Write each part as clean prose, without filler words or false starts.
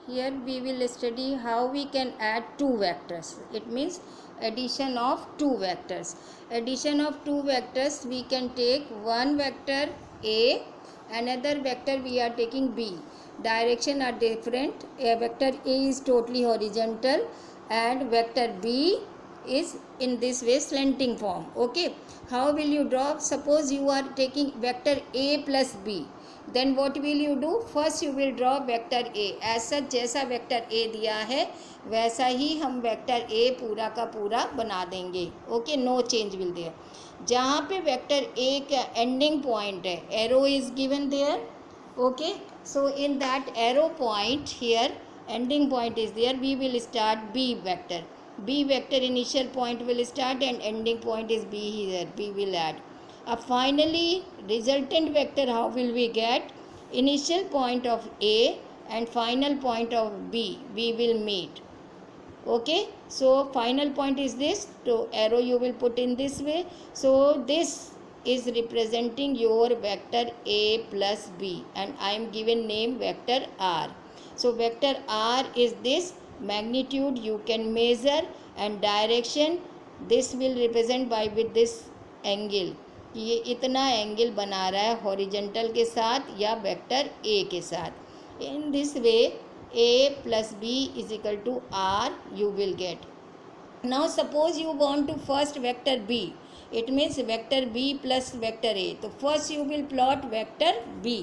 Here we will study how we can add two vectors. It means addition of two vectors. Addition of two vectors, we can take one vector A, another vector we are taking B. Direction are different. A vector A is totally horizontal and vector B is in this way slanting form. Okay, how will you draw? Suppose you are taking vector A plus B, then what will you do? First you will draw vector A. As such जैसा vector A दिया है वैसा ही हम vector A पूरा का पूरा बना देंगे. Okay, no change will there. जहाँ पे vector A का ending point है, arrow is given there. Okay, so in that arrow point here, ending point is there, we will start B vector. B vector initial point will start and ending point is B here. B will add. Finally, resultant vector how will we get? Initial point of A and final point of B, we will meet. Okay, so final point is this, so arrow you will put in this way. So this is representing your vector A plus B and I am given name vector R. So vector R is this, magnitude you can measure and direction this will represent by with this angle. ये इतना angle बना रहा है horizontal के साथ या vector A के साथ. In this way a plus b is equal to r you will get. Now suppose you want to first vector b, it means vector b plus vector a. तो first you will plot vector b.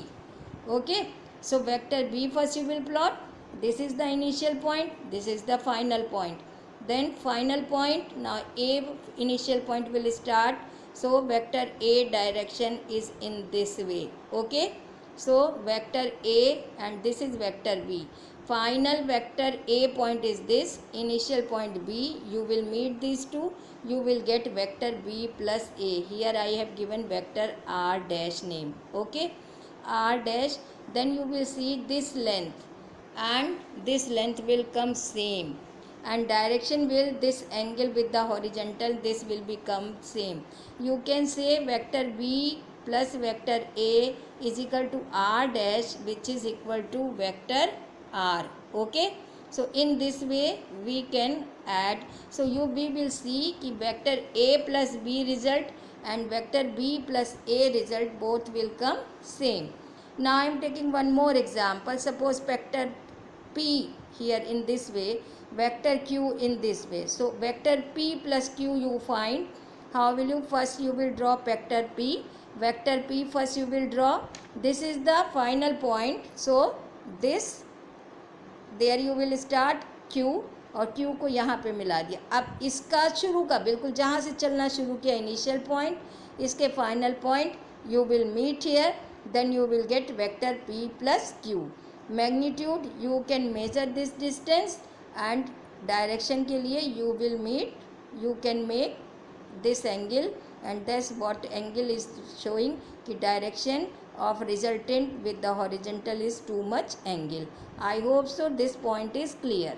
Okay, so vector b first you will plot. This is the initial point, this is the final point. Then final point, now a initial point will start. So vector A direction is in this way. Okay, so vector A and this is vector B. Final vector A point is this, initial point B. You will meet these two, you will get vector B plus A. Here I have given vector R dash name. Okay, R dash. Then you will see this length and this length will come same, and direction will, this angle with the horizontal, this will become same. You can say vector B plus vector A is equal to R dash, which is equal to vector R. Okay, so in this way we can add. So we will see कि vector A plus B result and vector B plus A result both will come same. Now I am taking one more example. Suppose vector P here in this way, vector Q in this way. So vector P plus Q you find. How will you? First you will draw vector P. Vector P first you will draw. This is the final point. So this, there you will start Q और Q को यहाँ पे मिला दिया. अब इसका शुरू का बिल्कुल जहाँ से चलना शुरू किया इनिशियल पॉइंट, इसके final point you will meet here. Then you will get vector P plus Q. Magnitude you can measure this distance and direction के लिए you will meet, you can make this angle and that's what angle is showing कि direction of resultant with the horizontal is too much angle. I hope so this point is clear.